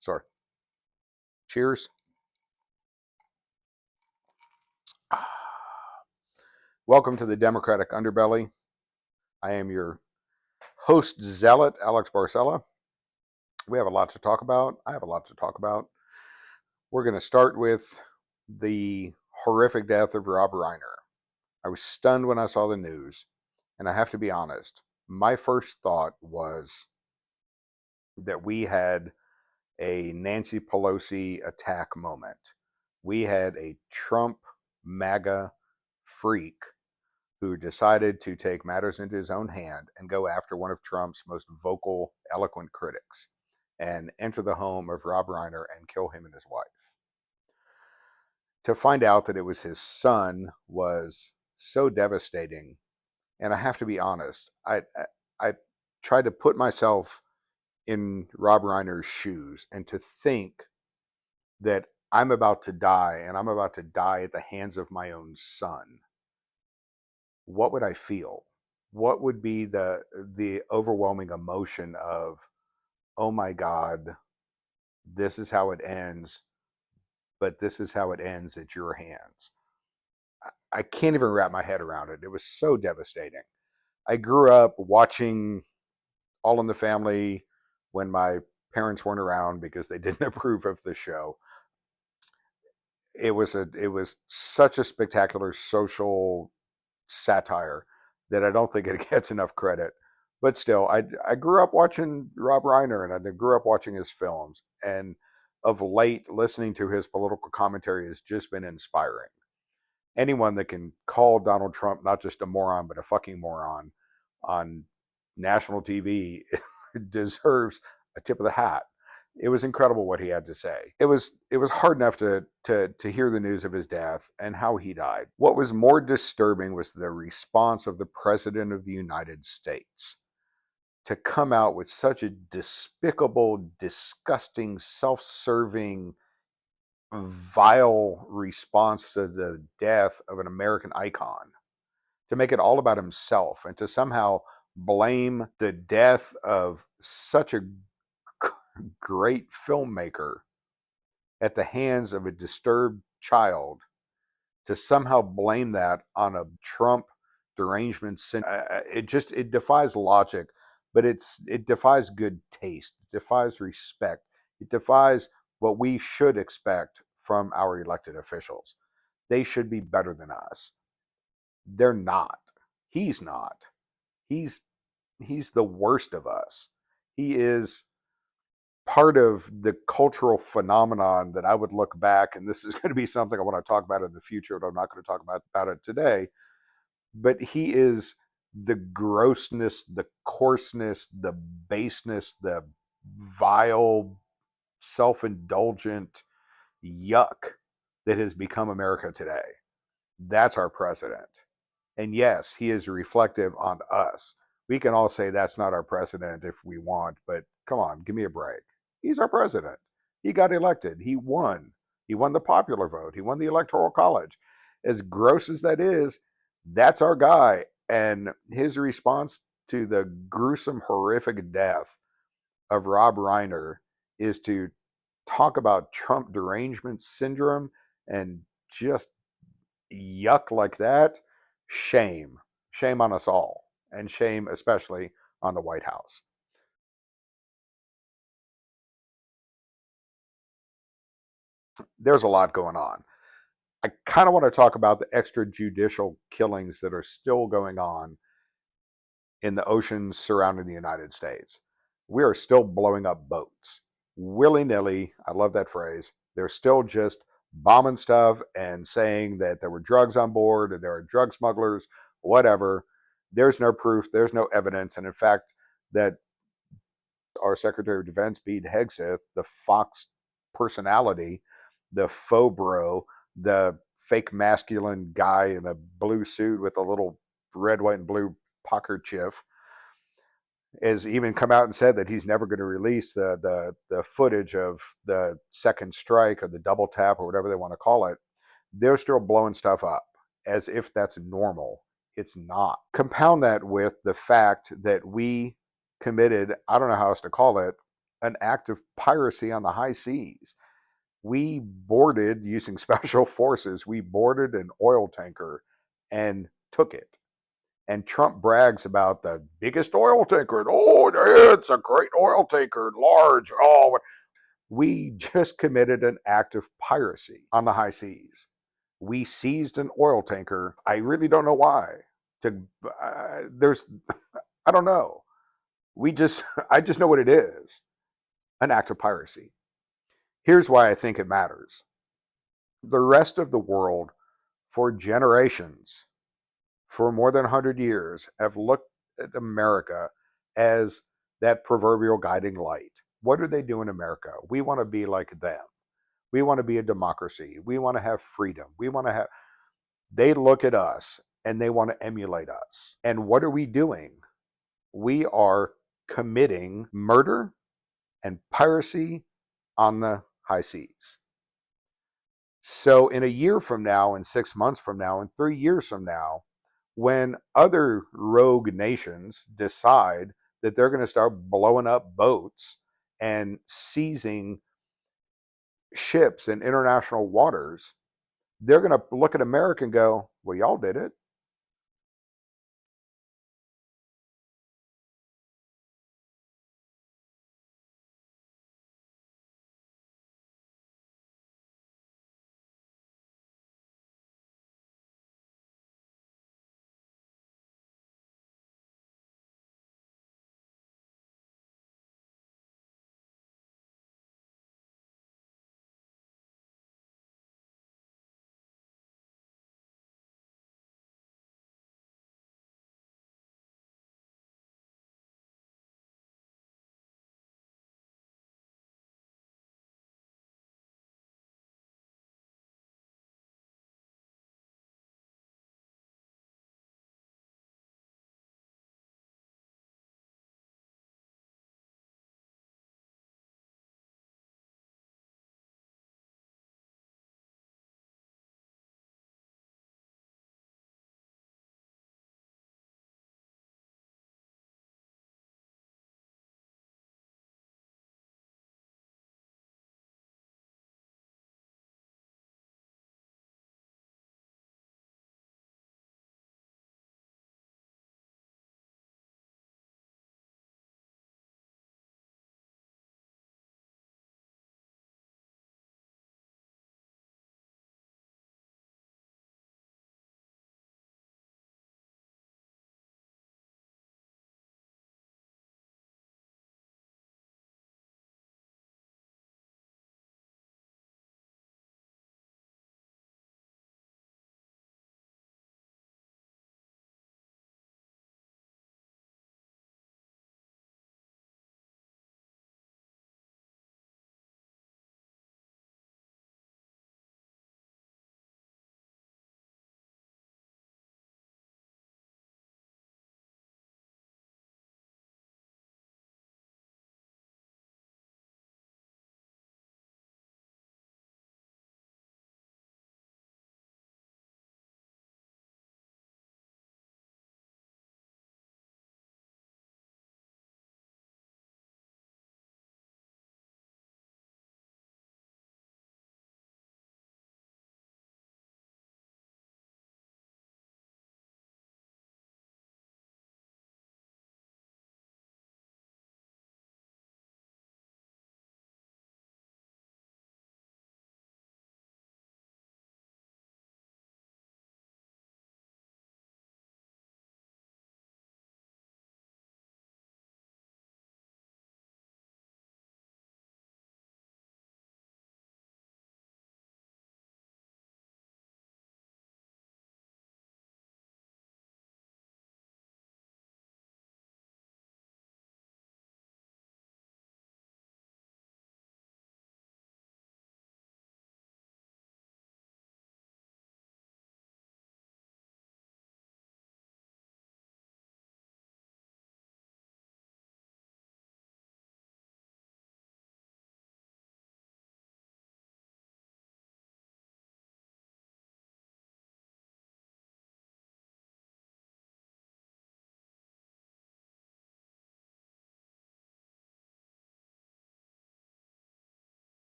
Sorry. Cheers. Welcome to the Democratic Underbelly. I am your host, Zealot, Alex Barcella. We have a lot to talk about. I have a lot to talk about. We're going to start with the horrific death of Rob Reiner. I was stunned when I saw the news, and I have to be honest. My first thought was that we had a Nancy Pelosi attack moment. We had a Trump MAGA freak who decided to take matters into his own hand and go after one of Trump's most vocal, eloquent critics and enter the home of Rob Reiner and kill him and his wife. To find out that it was his son was so devastating. And I have to be honest, I tried to put myself in Rob Reiner's shoes and to think that I'm about to die and I'm about to die at the hands of my own son. What would I feel? What would be the overwhelming emotion of, oh my God, this is how it ends, but this is how it ends at your hands. I can't even wrap my head around it. It was so devastating. I grew up watching All in the Family when my parents weren't around because they didn't approve of the show. It was such a spectacular social satire that I don't think it gets enough credit. But still, I grew up watching Rob Reiner and I grew up watching his films. And of late, listening to his political commentary has just been inspiring. Anyone that can call Donald Trump not just a moron, but a fucking moron on national TV deserves a tip of the hat. It was incredible what he had to say. It was hard enough to hear the news of his death and how he died. What was more disturbing was the response of the President of the United States to come out with such a despicable, disgusting, self-serving, vile response to the death of an American icon, to make it all about himself and to somehow blame the death of such a great filmmaker at the hands of a disturbed child, to somehow blame that on a Trump derangement syndrome. It defies logic, but it defies good taste, it defies respect, it defies what we should expect from our elected officials. They should be better than us. They're not. He's not. He's he's the worst of us. He is part of the cultural phenomenon that I would look back, and this is going to be something I want to talk about in the future, but I'm not going to talk about it today. But he is the grossness, the coarseness, the baseness, the vile, self indulgent yuck that has become America today. That's our president. And yes, he is reflective on us. We can all say that's not our president if we want, but come on, give me a break. He's our president. He got elected. He won. He won the popular vote. He won the electoral college. As gross as that is, that's our guy. And his response to the gruesome, horrific death of Rob Reiner is to talk about Trump derangement syndrome and just yuck like that. Shame. Shame on us all. And shame especially on the White House. There's a lot going on. I kind of want to talk about the extrajudicial killings that are still going on in the oceans surrounding the United States. We are still blowing up boats willy nilly. I love that phrase. They're still just bombing stuff and saying that there were drugs on board or there are drug smugglers, whatever. There's no proof, there's no evidence. And in fact, that our Secretary of Defense, Pete Hegseth, the Fox personality, the faux bro, the fake masculine guy in a blue suit with a little red, white, and blue pokerchief, has even come out and said that he's never going to release the footage of the second strike or the double tap or whatever they want to call it. They're still blowing stuff up as if that's normal. It's not. Compound that with the fact that we committed, I don't know how else to call it, an act of piracy on the high seas. We boarded, using special forces, we boarded an oil tanker and took it. And Trump brags about the biggest oil tanker. Oh, it's a great oil tanker, large. Oh, we just committed an act of piracy on the high seas. We seized an oil tanker. I really don't know why. To there's, I don't know. I just know what it is. An act of piracy. Here's why I think it matters. The rest of the world, for generations, for more than 100 years, have looked at America as that proverbial guiding light. What do they do in America? We want to be like them. We want to be a democracy. We want to have freedom. We want to have, they look at us and they want to emulate us. And what are we doing? We are committing murder and piracy on the high seas. So, in a year from now, and 6 months from now, and 3 years from now, when other rogue nations decide that they're going to start blowing up boats and seizing ships in international waters, they're going to look at America and go, well, y'all did it.